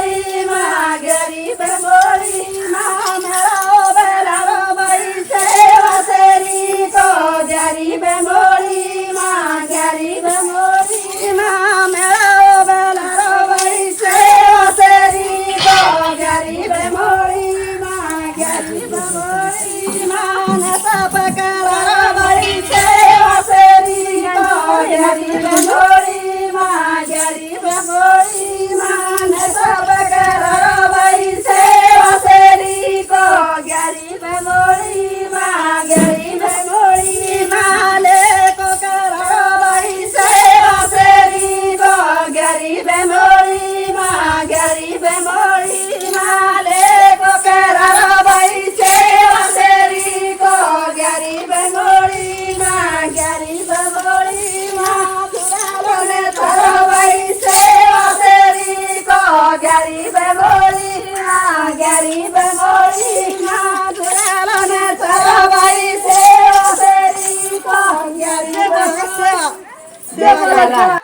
मोळी मा गरीब मोळी मा मेळाओ बेलारो बाई सेवा सेरी को गरीब मोळी मा गरीब मोळी मा मेळाओ बेलारो बाई सेवा सेरी को गरीब मोळी मा गरीब मोळी मा नसा पकड़ा बाई सेवा सेरी को गरीब मोळी मा गरीब मोळी मा नसा पकड़ा बाई सेवा सेरी को गरीब मोळी मा गरीब मोळी मा लेको करा बाई सेवा सेरी को गरीब मोळी मा गरीब मोळी मा लेको करा बाई सेवा सेरी को गरीब मोळी मा गरीब मोळी मा तुरालोने थरा बाई सेवा सेरी को गरीब मोळी मा गरीब मोळी मा तुरालोने थरा बाई सेवा सेरी को गरीब मोळी